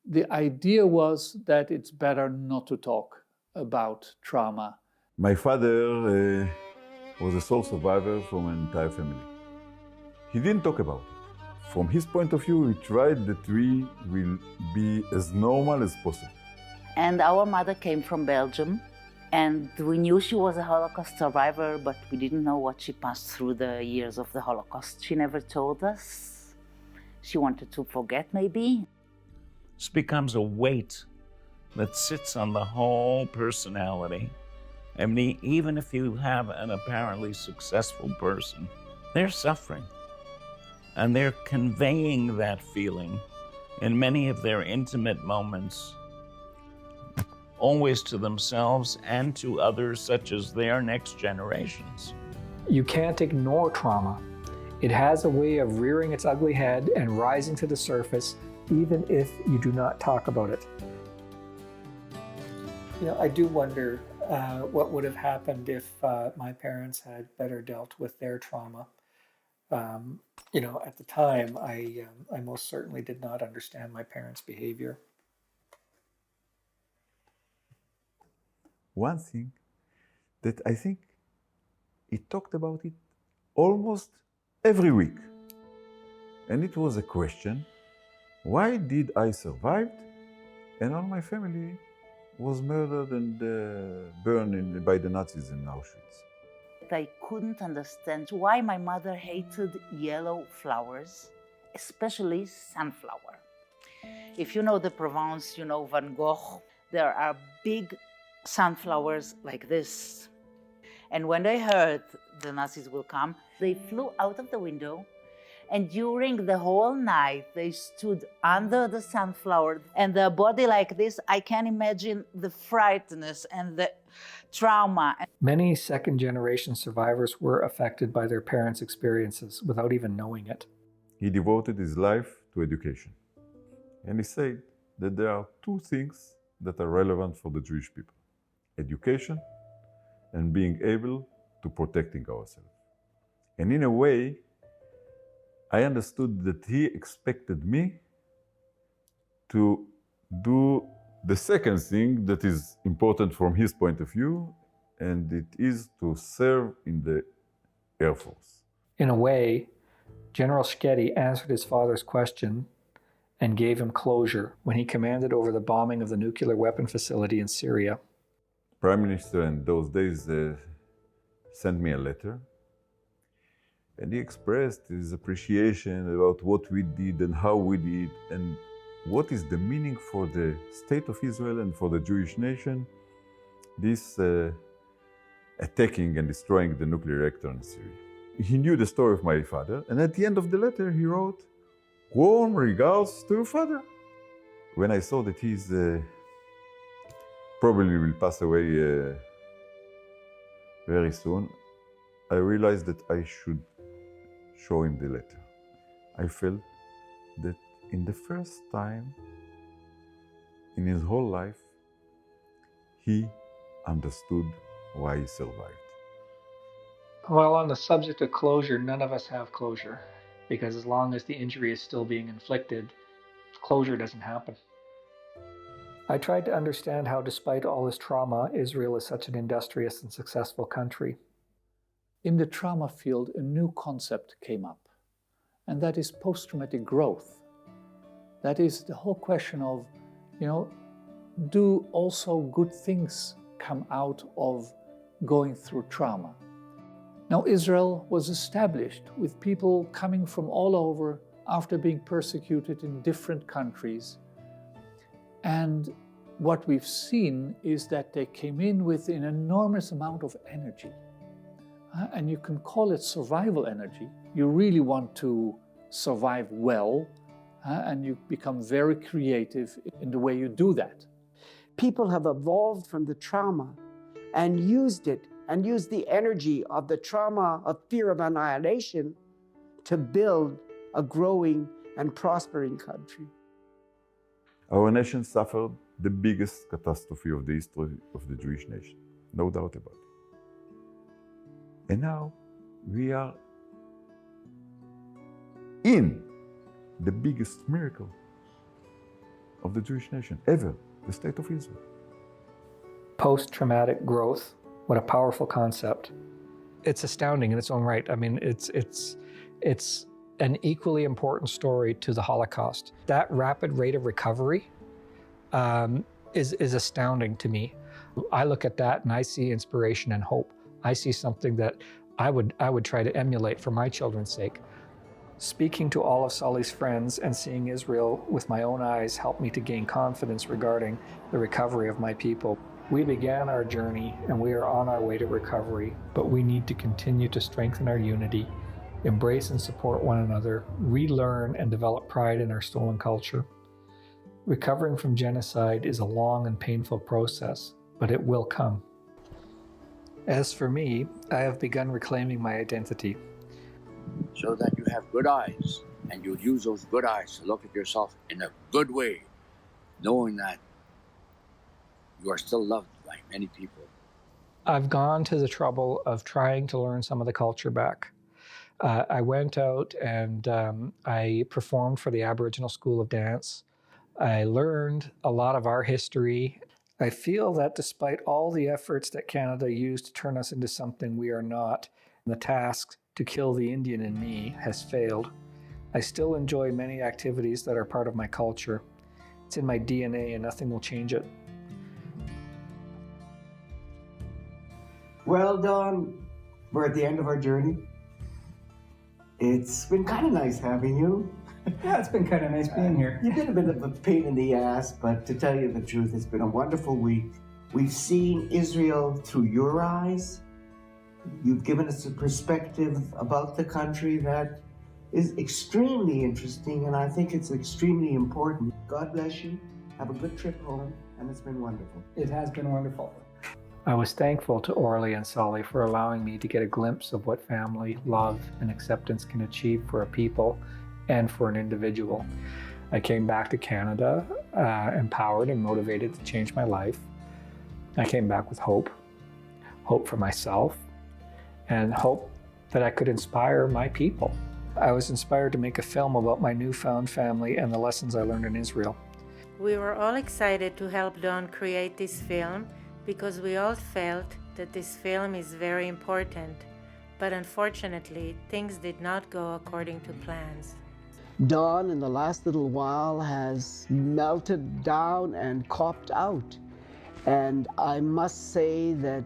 the idea was that it's better not to talk about trauma. My father was a sole survivor from an entire family. He didn't talk about it. From his point of view, he tried that we will be as normal as possible. And our mother came from Belgium, and we knew she was a Holocaust survivor, but we didn't know what she passed through the years of the Holocaust. She never told us. She wanted to forget, maybe. This becomes a weight that sits on the whole personality. I mean, even if you have an apparently successful person, they're suffering. And they're conveying that feeling in many of their intimate moments, always to themselves and to others, such as their next generations. You can't ignore trauma. It has a way of rearing its ugly head and rising to the surface, even if you do not talk about it. You know, I do wonder what would have happened if my parents had better dealt with their trauma. You know, at the time, I most certainly did not understand my parents' behavior. One thing that I think he talked about it almost every week. And it was a question, why did I survive and all my family was murdered and burned by the Nazis in Auschwitz? I couldn't understand why my mother hated yellow flowers, especially sunflower. If you know the Provence, you know Van Gogh, there are big sunflowers like this. And when they heard the Nazis will come, they flew out of the window, and during the whole night, they stood under the sunflower, and their body like this, I can imagine the frightness and the trauma. Many second-generation survivors were affected by their parents' experiences without even knowing it. He devoted his life to education. And he said that there are two things that are relevant for the Jewish people: education and being able to protecting ourselves. And in a way, I understood that he expected me to do the second thing that is important from his point of view, and it is to serve in the Air Force. In a way, General Schetti answered his father's question and gave him closure when he commanded over the bombing of the nuclear weapon facility in Syria. Prime Minister in those days sent me a letter, and he expressed his appreciation about what we did and how we did and what is the meaning for the state of Israel and for the Jewish nation, this attacking and destroying the nuclear reactor in Syria. he knew the story of my father, and at the end of the letter he wrote, "Warm regards to your father." When I saw that he's probably will pass away very soon, I realized that I should show him the letter. I felt that in the first time in his whole life, he understood why he survived. Well, on the subject of closure, none of us have closure, because as long as the injury is still being inflicted, closure doesn't happen. I tried to understand how, despite all this trauma, Israel is such an industrious and successful country. In the trauma field, a new concept came up, and that is post-traumatic growth. That is the whole question of, do also good things come out of going through trauma? Now, Israel was established with people coming from all over after being persecuted in different countries. And what we've seen is that they came in with an enormous amount of energy. And you can call it survival energy. You really want to survive well, and you become very creative in the way you do that. People have evolved from the trauma and used it, and used the energy of the trauma of fear of annihilation to build a growing and prospering country. Our nation suffered the biggest catastrophe of the history of the Jewish nation, no doubt about it. And now we are in the biggest miracle of the Jewish nation ever, the state of Israel. Post-traumatic growth, what a powerful concept. It's astounding in its own right. I mean, it's an equally important story to the Holocaust. That rapid rate of recovery is astounding to me. I look at that and I see inspiration and hope. I see something that I would try to emulate for my children's sake. Speaking to all of Sully's friends and seeing Israel with my own eyes helped me to gain confidence regarding the recovery of my people. We began our journey and we are on our way to recovery, but we need to continue to strengthen our unity, embrace and support one another, relearn and develop pride in our stolen culture. Recovering from genocide is a long and painful process, but it will come. As for me, I have begun reclaiming my identity. So that you have good eyes, and you'll use those good eyes to look at yourself in a good way, knowing that you are still loved by many people. I've gone to the trouble of trying to learn some of the culture back. I went out and I performed for the Aboriginal School of Dance. I learned a lot of our history. I feel that despite all the efforts that Canada used to turn us into something we are not, the task to kill the Indian in me has failed. I still enjoy many activities that are part of my culture. It's in my DNA and nothing will change it. Well, Dawn, we're at the end of our journey. It's been kind of nice having you. Yeah, it's been kind of nice being here. You've been a bit of a pain in the ass, but to tell you the truth, it's been a wonderful week. We've seen Israel through your eyes. You've given us a perspective about the country that is extremely interesting, and I think it's extremely important. God bless you. Have a good trip home, and it's been wonderful. It has been wonderful. I was thankful to Orly and Sully for allowing me to get a glimpse of what family, love, and acceptance can achieve for a people and for an individual. I came back to Canada empowered and motivated to change my life. I came back with hope for myself, and hope that I could inspire my people. I was inspired to make a film about my newfound family and the lessons I learned in Israel. We were all excited to help Don create this film because we all felt that this film is very important, but unfortunately, things did not go according to plans. Dawn, in the last little while, has melted down and copped out. And I must say that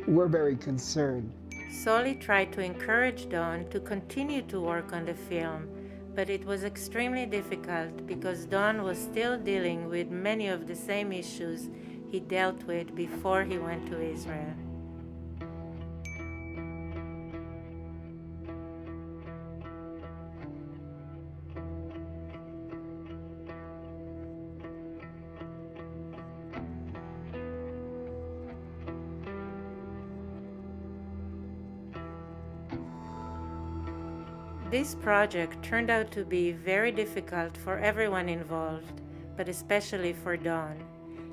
we're very concerned. Sully tried to encourage Don to continue to work on the film, but it was extremely difficult because Don was still dealing with many of the same issues he dealt with before he went to Israel. This project turned out to be very difficult for everyone involved, but especially for Don.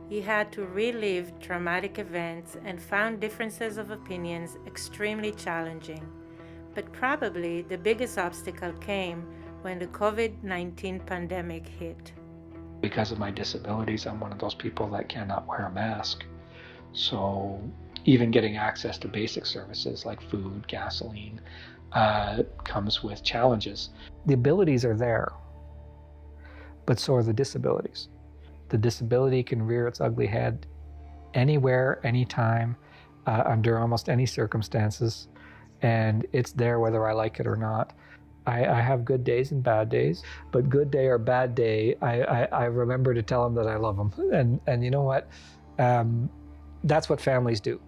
He had to relive traumatic events and found differences of opinions extremely challenging. But probably the biggest obstacle came when the COVID-19 pandemic hit. Because of my disabilities, I'm one of those people that cannot wear a mask. So even getting access to basic services like food, gasoline, comes with challenges. The abilities are there, but so are the disabilities. The disability can rear its ugly head anywhere, anytime, under almost any circumstances, and it's there whether I like it or not. I have good days and bad days, but good day or bad day, I remember to tell them that I love them. And you know what? That's what families do.